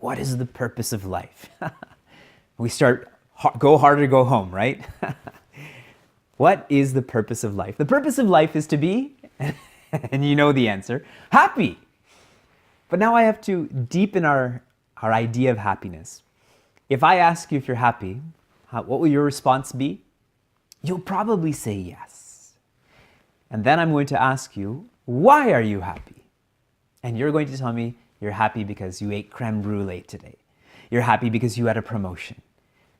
what is the purpose of life? We start, go hard or go home, right? What is the purpose of life? The purpose of life is to be, and you know the answer, happy. But now I have to deepen our idea of happiness. If I ask you if you're happy, what will your response be? You'll probably say yes. And then I'm going to ask you, why are you happy? And you're going to tell me you're happy because you ate creme brulee today. You're happy because you had a promotion.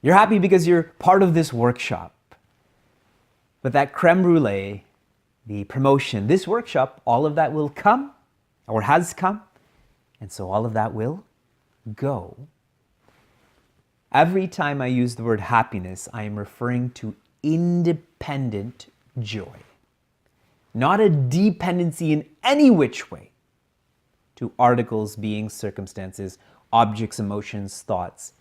You're happy because you're part of this workshop. But that creme brulee, the promotion, this workshop, all of that will come or has come. And so all of that will go. Every time I use the word happiness, I am referring to independent joy. Not a dependency in any which way to articles, beings, circumstances, objects, emotions, thoughts.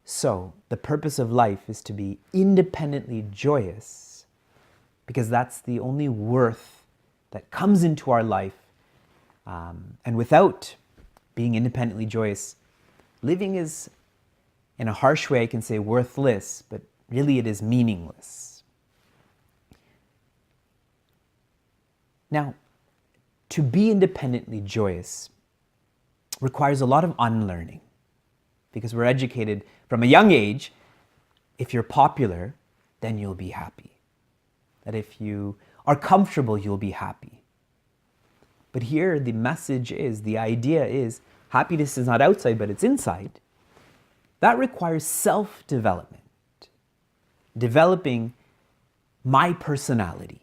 So, the purpose of life is to be independently joyous because that's the only worth that comes into our life. And without being independently joyous, living is, in a harsh way, I can say worthless, but really it is meaningless. Now, to be independently joyous requires a lot of unlearning because we're educated from a young age, if you're popular, then you'll be happy. That if you are comfortable, you'll be happy. But here the message is, the idea is, happiness is not outside, but it's inside. That requires self-development. Developing my personality.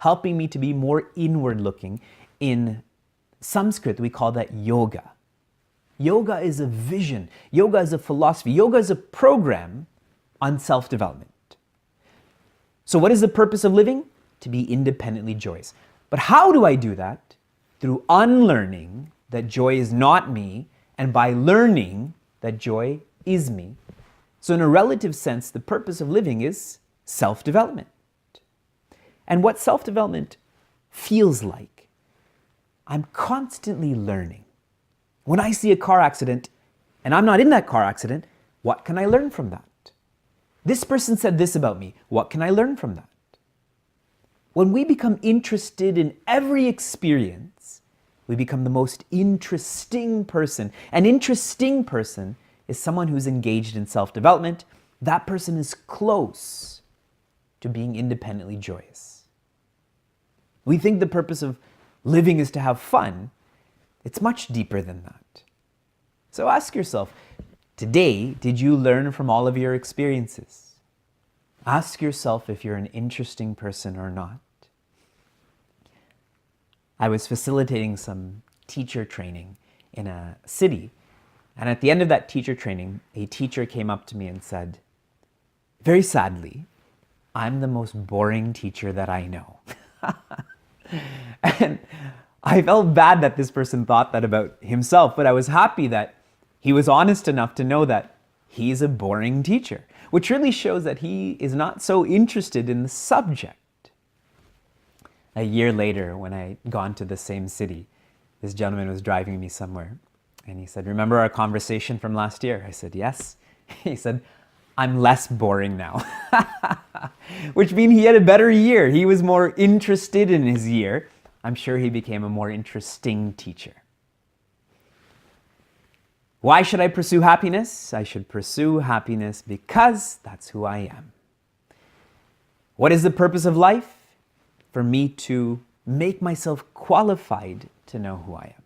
Helping me to be more inward-looking. In Sanskrit, we call that yoga. Yoga is a vision. Yoga is a philosophy. Yoga is a program on self-development. So what is the purpose of living? To be independently joyous. But how do I do that? Through unlearning that joy is not me, and by learning that joy is me. So in a relative sense, the purpose of living is self-development. And what self-development feels like, I'm constantly learning. When I see a car accident, and I'm not in that car accident, what can I learn from that? This person said this about me. What can I learn from that? When we become interested in every experience, we become the most interesting person. An interesting person is someone who's engaged in self-development. That person is close to being independently joyous. We think the purpose of living is to have fun. It's much deeper than that. So ask yourself, today, did you learn from all of your experiences? Ask yourself if you're an interesting person or not. I was facilitating some teacher training in a city, and at the end of that teacher training, a teacher came up to me and said, very sadly, I'm the most boring teacher that I know. And I felt bad that this person thought that about himself, but I was happy that he was honest enough to know that he's a boring teacher, which really shows that he is not so interested in the subject. A year later, when I'd gone to the same city, this gentleman was driving me somewhere, and he said, remember our conversation from last year? I said, yes. He said, I'm less boring now. Which means he had a better year. He was more interested in his year. I'm sure he became a more interesting teacher. Why should I pursue happiness? I should pursue happiness because that's who I am. What is the purpose of life? For me to make myself qualified to know who I am.